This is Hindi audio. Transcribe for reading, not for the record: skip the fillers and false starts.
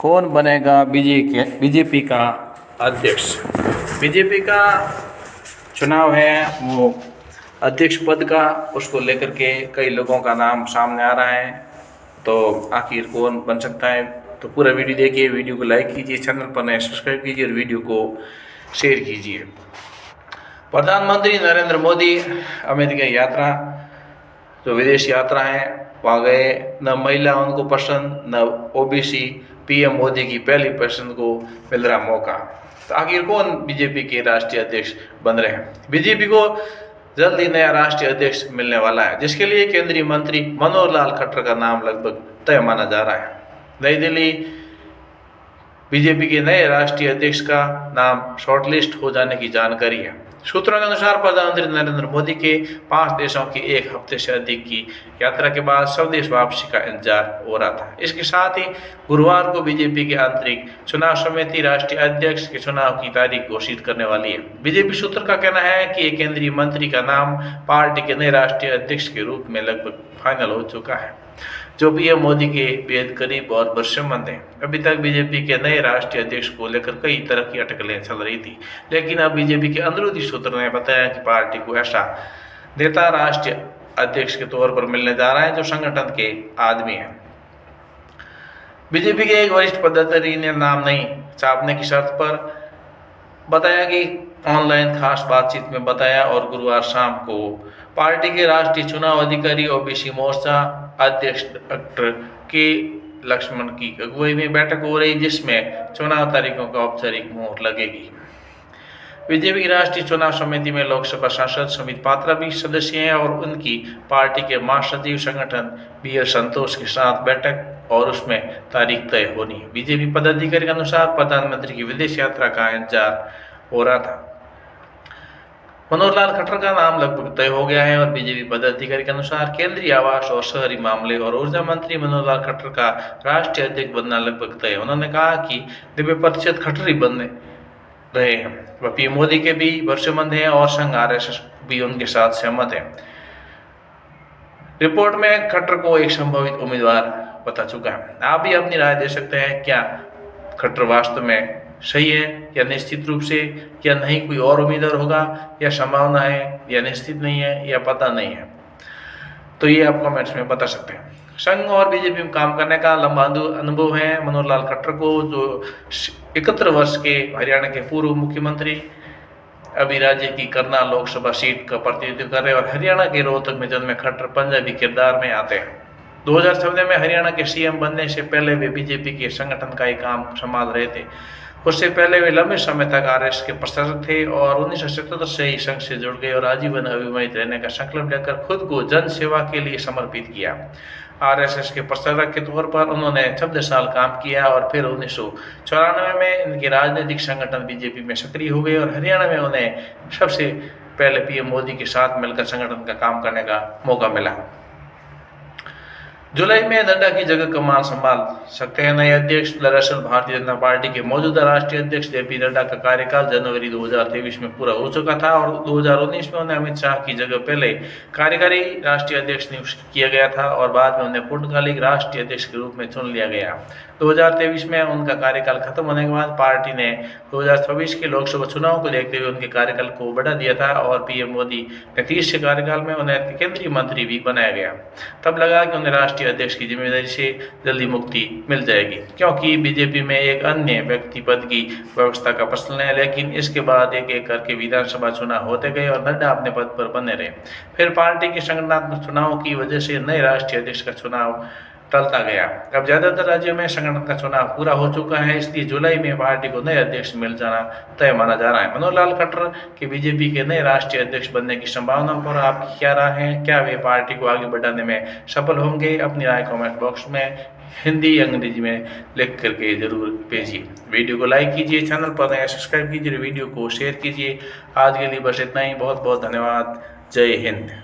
कौन बनेगा बीजेपी का अध्यक्ष। बीजेपी का चुनाव है वो अध्यक्ष पद का, उसको लेकर के कई लोगों का नाम सामने आ रहा है। तो आखिर कौन बन सकता है, तो पूरा वीडियो देखिए। वीडियो को लाइक कीजिए, चैनल पर नए सब्सक्राइब कीजिए और वीडियो को शेयर कीजिए। प्रधानमंत्री नरेंद्र मोदी अमेरिका यात्रा, जो विदेश यात्रा है, वहाँ गए। न महिला उनको पसंद, न ओबीसी पीएम मोदी की पहली पसंद को मिल रहा मौका। तो आखिर कौन बीजेपी के राष्ट्रीय अध्यक्ष बन रहे हैं। बीजेपी को जल्द ही नया राष्ट्रीय अध्यक्ष मिलने वाला है, जिसके लिए केंद्रीय मंत्री मनोहर लाल खट्टर का नाम लगभग तय माना जा रहा है। नई दिल्ली बीजेपी के नए राष्ट्रीय अध्यक्ष का नाम शॉर्टलिस्ट हो जाने की जानकारी है। सूत्रों के अनुसार प्रधानमंत्री नरेंद्र मोदी के 5 देशों की 1 हफ्ते से अधिक की यात्रा के बाद स्वदेश वापसी का इंतजार हो रहा था। इसके साथ ही गुरुवार को बीजेपी की आंतरिक चुनाव समिति राष्ट्रीय अध्यक्ष के चुनाव की तारीख घोषित करने वाली है। बीजेपी सूत्र का कहना है कि केंद्रीय मंत्री का नाम पार्टी के नए राष्ट्रीय अध्यक्ष के रूप में लगभग फाइनल हो चुका है, जो पीएम मोदी के बेहद करीब और भरोसेमंद हैं। अभी तक बीजेपी के नए राष्ट्रीय अध्यक्ष को लेकर कई तरह की अटकलें चल रही थी, लेकिन अब बीजेपी के अंदरूनी सूत्र ने बताया कि पार्टी को ऐसा नेता राष्ट्रीय अध्यक्ष के तौर पर मिलने जा रहा है जो संगठन के आदमी है। बीजेपी के एक वरिष्ठ पदाधिकारी ने नाम नहीं छापने की शर्त पर बताया कि ऑनलाइन खास बातचीत में बताया, और गुरुवार शाम को पार्टी के राष्ट्रीय चुनाव अधिकारी ओबीसी मोर्चा अध्यक्ष डॉक्टर के लक्ष्मण की अगुवाई में बैठक हो रही, जिसमें चुनाव तारीखों का औपचारिक मुहर लगेगी। बीजेपी की राष्ट्रीय चुनाव समिति में लोकसभा सांसद सुमित पात्रा भी सदस्य हैं और उनकी पार्टी के महासचिव संगठन बीएल संतोष के साथ बैठक और उसमें तारीख तय होनी है। बीजेपी पदाधिकारी के अनुसार प्रधानमंत्री की विदेश यात्रा का इंतजार हो रहा था। मनोहर लाल खट्टर का नाम लगभग तय हो गया है और बीजेपी पदाधिकारी के अनुसार केंद्रीय आवास और शहरी मामले और ऊर्जा मंत्री मनोहर लाल खट्टर का राष्ट्रीय अध्यक्ष बनना लगभग तय है। उन्होंने कहा कि 90% खट्टर ही बनने रहे हैं। वह पीएम मोदी के भी भरोसेमंद हैं और संघ आरएसएस भी उनके साथ सहमत है। रिपोर्ट में खट्टर को एक संभावित उम्मीदवार बता चुका है। आप भी अपनी राय दे सकते हैं, क्या खट्टर वास्तव में सही है या निश्चित रूप से, या नहीं कोई और उम्मीदवार होगा, या संभावना है या निश्चित नहीं है या पता नहीं है। तो ये आप कमेंट्स में बता सकते हैं। संघ और बीजेपी में काम करने का लंबा अनुभव है मनोहर लाल खट्टर को, जो 71 वर्ष के हरियाणा के पूर्व मुख्यमंत्री अभी राज्य की करना लोकसभा सीट का प्रतिनिधित्व कर रहे हैं और हरियाणा के रोहतक में जन्मे खट्टर पंजाबी किरदार में आते हैं। 2014 में हरियाणा के सीएम बनने से पहले वे बीजेपी के संगठन का ही काम संभाल रहे थे। उससे पहले वे लंबे समय तक आरएसएस के प्रशासक थे और 1977 से ही संघ से जुड़ गए और आजीवन अविवाहित रहने का संकल्प लेकर खुद को जन सेवा के लिए समर्पित किया। आरएसएस के प्रचारक के तौर पर उन्होंने 14 साल काम किया और फिर 1994 में इनके राजनीतिक संगठन बीजेपी में सक्रिय हो गए और हरियाणा में उन्हें सबसे पहले पीएम मोदी के साथ मिलकर संगठन का काम करने का मौका मिला। जुलाई में नड्डा की जगह कमान संभाल सकते हैं नए अध्यक्ष। दरअसल भारतीय जनता पार्टी के मौजूदा राष्ट्रीय अध्यक्ष जेपी नड्डा का कार्यकाल जनवरी 2023 में पूरा हो चुका था और 2019 में उन्हें अमित शाह की जगह पहले कार्यकारी राष्ट्रीय अध्यक्ष नियुक्त किया गया था और बाद में उन्हें पूर्णकालिक राष्ट्रीय अध्यक्ष के रूप में चुन लिया गया। 2023 में उनका कार्यकाल खत्म होने के बाद पार्टी ने 2024 के लोकसभा चुनाव को देखते हुए उनके कार्यकाल को बढ़ा दिया था और पीएम मोदी के 30 कार्यकाल में उन्हें केंद्रीय मंत्री भी बनाया गया। तब लगा कि उन्हें राष्ट्रीय अध्यक्ष की जिम्मेदारी से जल्दी मुक्ति मिल जाएगी, क्योंकि बीजेपी में एक अन्य व्यक्ति पद की व्यवस्था का प्रश्न है। लेकिन इसके बाद एक एक करके विधानसभा चुनाव होते गए और नड्डा अपने पद पर बने रहे। फिर पार्टी के संगठनात्मक चुनाव की वजह से नए राष्ट्रीय अध्यक्ष का चुनाव टलता गया। अब ज्यादातर राज्यों में संगठन का चुनाव पूरा हो चुका है, इसलिए जुलाई में पार्टी को नए अध्यक्ष मिल जाना तय माना जा रहा है। मनोहर लाल खट्टर के बीजेपी के नए राष्ट्रीय अध्यक्ष बनने की संभावना पर आपकी क्या राय है? क्या वे पार्टी को आगे बढ़ाने में सफल होंगे? अपनी राय कमेंट बॉक्स में हिंदी या अंग्रेजी में लिख करके जरूर भेजिए। वीडियो को लाइक कीजिए, चैनल पर नए सब्सक्राइब कीजिए, वीडियो को शेयर कीजिए। आज के लिए बस इतना ही। बहुत बहुत धन्यवाद। जय हिंद।